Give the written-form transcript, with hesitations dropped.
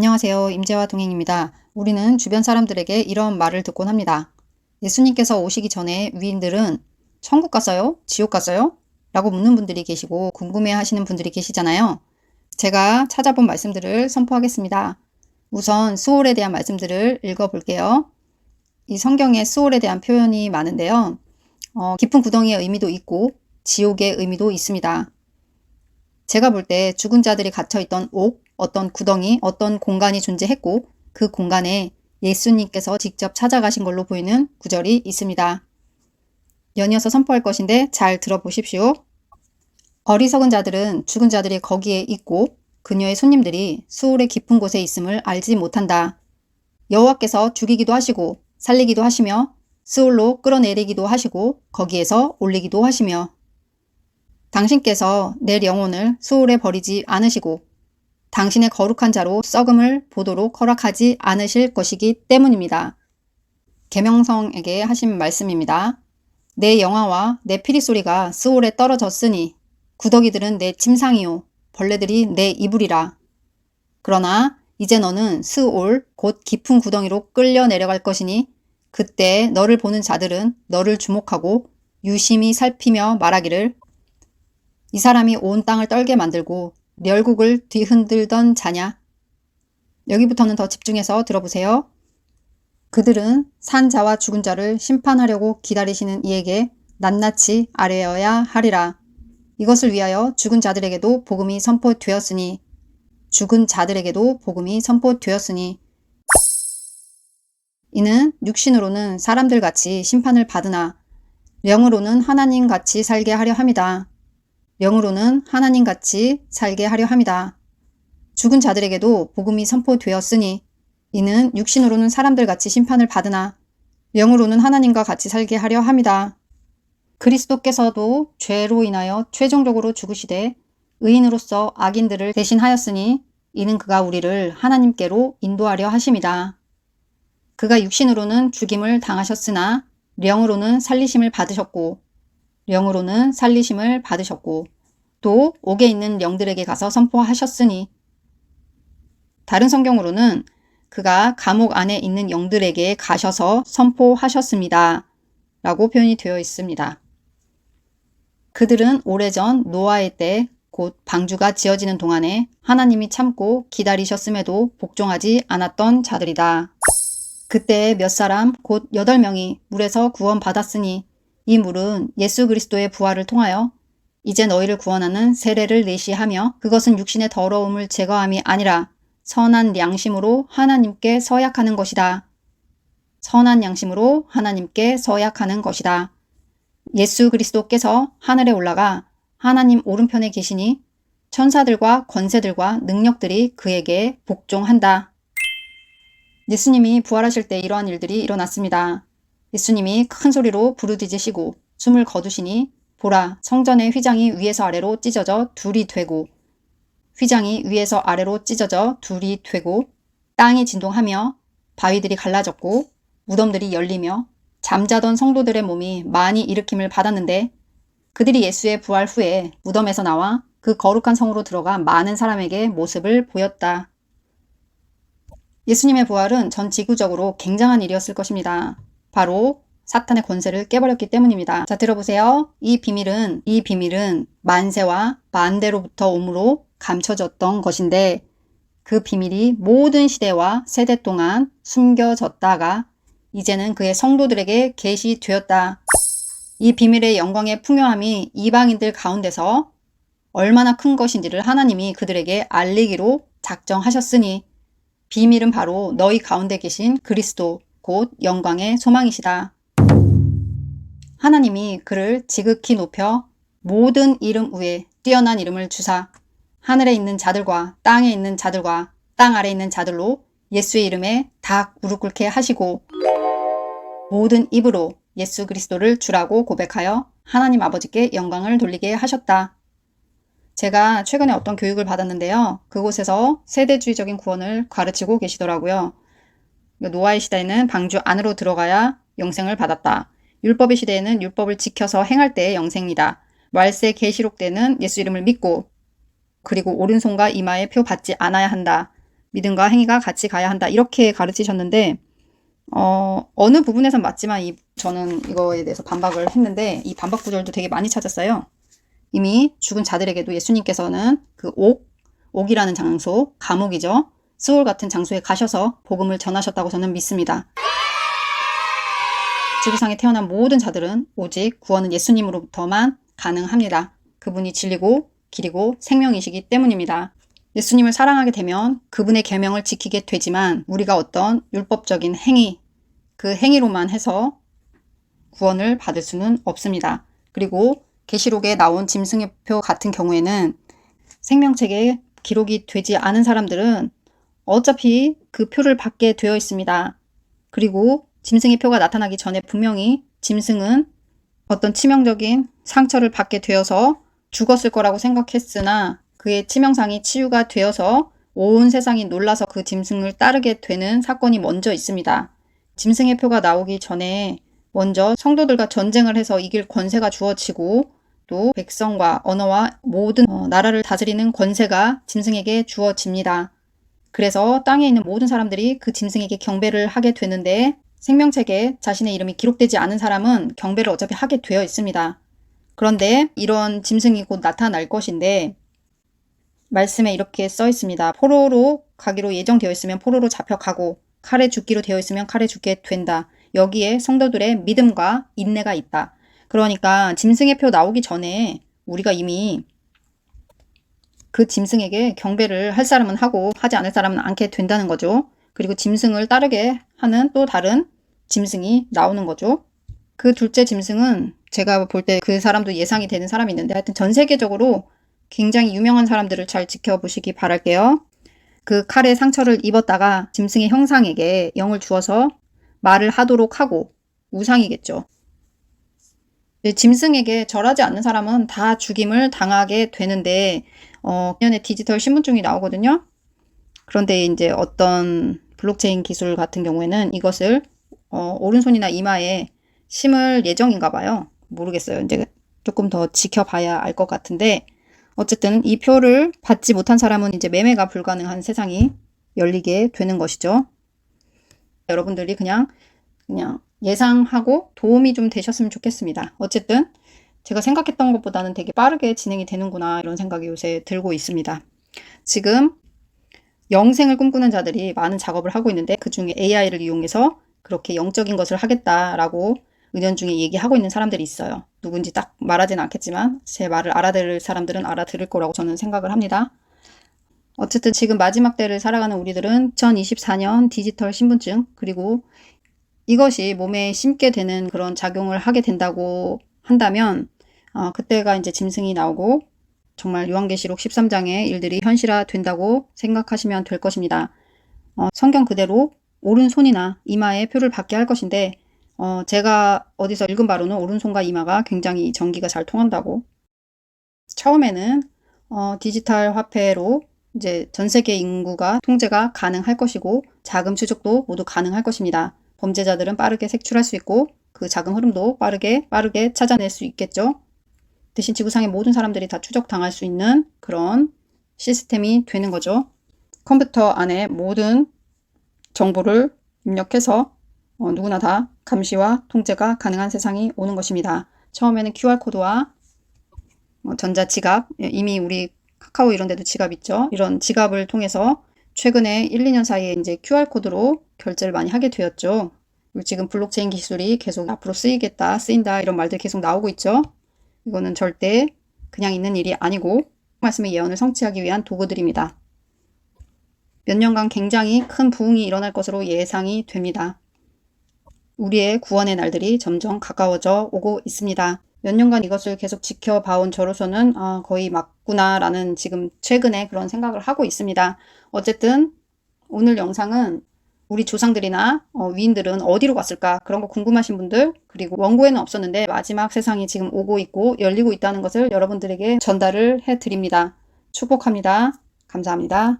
안녕하세요. 임재와 동행입니다. 우리는 주변 사람들에게 이런 말을 듣곤 합니다. 예수님께서 오시기 전에 위인들은 천국 갔어요? 지옥 갔어요? 라고 묻는 분들이 계시고 궁금해 하시는 분들이 계시잖아요. 제가 찾아본 말씀들을 선포하겠습니다. 우선 스올에 대한 말씀들을 읽어볼게요. 이 성경에 스올에 대한 표현이 많은데요. 깊은 구덩이의 의미도 있고 지옥의 의미도 있습니다. 제가 볼 때 죽은 자들이 갇혀있던 옥, 어떤 구덩이, 어떤 공간이 존재했고 그 공간에 예수님께서 직접 찾아가신 걸로 보이는 구절이 있습니다. 연이어서 선포할 것인데 잘 들어보십시오. 어리석은 자들은 죽은 자들이 거기에 있고 그녀의 손님들이 수올의 깊은 곳에 있음을 알지 못한다. 여호와께서 죽이기도 하시고 살리기도 하시며 스올로 끌어내리기도 하시고 거기에서 올리기도 하시며 당신께서 내 영혼을 수올에 버리지 않으시고 당신의 거룩한 자로 썩음을 보도록 허락하지 않으실 것이기 때문입니다. 계명성에게 하신 말씀입니다. 내 영화와 내 피리 소리가 스올에 떨어졌으니 구더기들은 내 침상이요 벌레들이 내 이불이라. 그러나 이제 너는 스올 곧 깊은 구덩이로 끌려 내려갈 것이니 그때 너를 보는 자들은 너를 주목하고 유심히 살피며 말하기를 이 사람이 온 땅을 떨게 만들고 멸국을 뒤흔들던 자냐? 여기부터는 더 집중해서 들어보세요. 그들은 산 자와 죽은 자를 심판하려고 기다리시는 이에게 낱낱이 아뢰어야 하리라. 이것을 위하여 죽은 자들에게도 복음이 선포되었으니 죽은 자들에게도 복음이 선포되었으니 이는 육신으로는 사람들같이 심판을 받으나 영으로는 하나님같이 살게 하려 함이다. 영으로는 하나님같이 살게 하려 함이다. 죽은 자들에게도 복음이 선포되었으니 이는 육신으로는 사람들같이 심판을 받으나 영으로는 하나님과 같이 살게 하려 함이다. 그리스도께서도 죄로 인하여 최종적으로 죽으시되 의인으로서 악인들을 대신하였으니 이는 그가 우리를 하나님께로 인도하려 하심이다. 그가 육신으로는 죽임을 당하셨으나 영으로는 살리심을 받으셨고 영으로는 살리심을 받으셨고 또 옥에 있는 영들에게 가서 선포하셨으니 다른 성경으로는 그가 감옥 안에 있는 영들에게 가셔서 선포하셨습니다. 라고 표현이 되어 있습니다. 그들은 오래전 노아의 때 곧 방주가 지어지는 동안에 하나님이 참고 기다리셨음에도 복종하지 않았던 자들이다. 그때 몇 사람 곧 8명이 물에서 구원받았으니 이 물은 예수 그리스도의 부활을 통하여 이제 너희를 구원하는 세례를 내시하며 그것은 육신의 더러움을 제거함이 아니라 선한 양심으로 하나님께 서약하는 것이다. 선한 양심으로 하나님께 서약하는 것이다. 예수 그리스도께서 하늘에 올라가 하나님 오른편에 계시니 천사들과 권세들과 능력들이 그에게 복종한다. 예수님이 부활하실 때 이러한 일들이 일어났습니다. 예수님이 큰 소리로 부르짖으시고 숨을 거두시니 보라 성전의 휘장이 위에서 아래로 찢어져 둘이 되고 휘장이 위에서 아래로 찢어져 둘이 되고 땅이 진동하며 바위들이 갈라졌고 무덤들이 열리며 잠자던 성도들의 몸이 많이 일으킴을 받았는데 그들이 예수의 부활 후에 무덤에서 나와 그 거룩한 성으로 들어가 많은 사람에게 모습을 보였다. 예수님의 부활은 전 지구적으로 굉장한 일이었을 것입니다. 바로 사탄의 권세를 깨버렸기 때문입니다. 자, 들어보세요. 이 비밀은 만세와 만대로부터 오므로 감춰졌던 것인데 그 비밀이 모든 시대와 세대 동안 숨겨졌다가 이제는 그의 성도들에게 계시되었다. 이 비밀의 영광의 풍요함이 이방인들 가운데서 얼마나 큰 것인지를 하나님이 그들에게 알리기로 작정하셨으니 비밀은 바로 너희 가운데 계신 그리스도 곧 영광의 소망이시다. 하나님이 그를 지극히 높여 모든 이름 위에 뛰어난 이름을 주사 하늘에 있는 자들과 땅에 있는 자들과 땅 아래에 있는 자들로 예수의 이름에 다 무릎 꿇게 하시고 모든 입으로 예수 그리스도를 주라고 고백하여 하나님 아버지께 영광을 돌리게 하셨다. 제가 최근에 어떤 교육을 받았는데요. 그곳에서 세대주의적인 구원을 가르치고 계시더라고요. 노아의 시대에는 방주 안으로 들어가야 영생을 받았다. 율법의 시대에는 율법을 지켜서 행할 때의 영생이다. 말세 계시록 때는 예수 이름을 믿고 그리고 오른손과 이마에 표 받지 않아야 한다. 믿음과 행위가 같이 가야 한다. 이렇게 가르치셨는데 어느 부분에선 맞지만 저는 이거에 대해서 반박을 했는데 이 반박 구절도 되게 많이 찾았어요. 이미 죽은 자들에게도 예수님께서는 그 옥이라는 장소, 감옥이죠. 스올 같은 장소에 가셔서 복음을 전하셨다고 저는 믿습니다. 지구상에 태어난 모든 자들은 오직 구원은 예수님으로부터만 가능합니다. 그분이 진리고 길이고 생명이시기 때문입니다. 예수님을 사랑하게 되면 그분의 계명을 지키게 되지만 우리가 어떤 율법적인 행위, 그 행위로만 해서 구원을 받을 수는 없습니다. 그리고 계시록에 나온 짐승의 표 같은 경우에는 생명책에 기록이 되지 않은 사람들은 어차피 그 표를 받게 되어 있습니다. 그리고 짐승의 표가 나타나기 전에 분명히 짐승은 어떤 치명적인 상처를 받게 되어서 죽었을 거라고 생각했으나 그의 치명상이 치유가 되어서 온 세상이 놀라서 그 짐승을 따르게 되는 사건이 먼저 있습니다. 짐승의 표가 나오기 전에 먼저 성도들과 전쟁을 해서 이길 권세가 주어지고 또 백성과 언어와 모든 나라를 다스리는 권세가 짐승에게 주어집니다. 그래서 땅에 있는 모든 사람들이 그 짐승에게 경배를 하게 되는데 생명책에 자신의 이름이 기록되지 않은 사람은 경배를 어차피 하게 되어 있습니다. 그런데 이런 짐승이 곧 나타날 것인데 말씀에 이렇게 써 있습니다. 포로로 가기로 예정되어 있으면 포로로 잡혀가고 칼에 죽기로 되어 있으면 칼에 죽게 된다. 여기에 성도들의 믿음과 인내가 있다. 그러니까 짐승의 표 나오기 전에 우리가 이미 그 짐승에게 경배를 할 사람은 하고 하지 않을 사람은 않게 된다는 거죠. 그리고 짐승을 따르게 하는 또 다른 짐승이 나오는 거죠. 그 둘째 짐승은 제가 볼 때 그 사람도 예상이 되는 사람이 있는데 하여튼 전 세계적으로 굉장히 유명한 사람들을 잘 지켜보시기 바랄게요. 그 칼에 상처를 입었다가 짐승의 형상에게 영을 주어서 말을 하도록 하고 우상이겠죠. 짐승에게 절하지 않는 사람은 다 죽임을 당하게 되는데 년에 디지털 신분증이 나오거든요. 그런데 이제 어떤 블록체인 기술 같은 경우에는 이것을 오른손이나 이마에 심을 예정인가 봐요. 모르겠어요. 이제 조금 더 지켜봐야 알 것 같은데 어쨌든 이 표를 받지 못한 사람은 이제 매매가 불가능한 세상이 열리게 되는 것이죠. 여러분들이 그냥 예상하고 도움이 좀 되셨으면 좋겠습니다. 어쨌든 제가 생각했던 것보다는 되게 빠르게 진행이 되는구나 이런 생각이 요새 들고 있습니다. 지금 영생을 꿈꾸는 자들이 많은 작업을 하고 있는데 그중에 AI를 이용해서 그렇게 영적인 것을 하겠다라고 은연중에 얘기하고 있는 사람들이 있어요. 누군지 딱 말하지는 않겠지만 제 말을 알아들을 사람들은 알아들을 거라고 저는 생각을 합니다. 어쨌든 지금 마지막 때를 살아가는 우리들은 2024년 디지털 신분증 그리고 이것이 몸에 심게 되는 그런 작용을 하게 된다고 한다면 그때가 이제 짐승이 나오고 정말 요한계시록 13장의 일들이 현실화 된다고 생각하시면 될 것입니다. 성경 그대로 오른손이나 이마에 표를 받게 할 것인데 제가 어디서 읽은 바로는 오른손과 이마가 굉장히 전기가 잘 통한다고. 처음에는 디지털 화폐로 이제 전 세계 인구가 통제가 가능할 것이고 자금 추적도 모두 가능할 것입니다. 범죄자들은 빠르게 색출할 수 있고 그 자금 흐름도 빠르게 찾아낼 수 있겠죠. 대신 지구상의 모든 사람들이 다 추적당할 수 있는 그런 시스템이 되는 거죠. 컴퓨터 안에 모든 정보를 입력해서 누구나 다 감시와 통제가 가능한 세상이 오는 것입니다. 처음에는 QR코드와 전자지갑, 이미 우리 카카오 이런 데도 지갑 있죠. 이런 지갑을 통해서 최근에 1, 2년 사이에 이제 QR코드로 결제를 많이 하게 되었죠. 그리고 지금 블록체인 기술이 계속 앞으로 쓰인다 이런 말들이 계속 나오고 있죠. 이거는 절대 그냥 있는 일이 아니고 말씀의 예언을 성취하기 위한 도구들입니다. 몇 년간 굉장히 큰 부흥이 일어날 것으로 예상이 됩니다. 우리의 구원의 날들이 점점 가까워져 오고 있습니다. 몇 년간 이것을 계속 지켜봐온 저로서는 거의 맞구나라는 지금 최근에 그런 생각을 하고 있습니다. 어쨌든 오늘 영상은 우리 조상들이나 위인들은 어디로 갔을까 그런 거 궁금하신 분들 그리고 원고에는 없었는데 마지막 세상이 지금 오고 있고 열리고 있다는 것을 여러분들에게 전달을 해드립니다. 축복합니다. 감사합니다.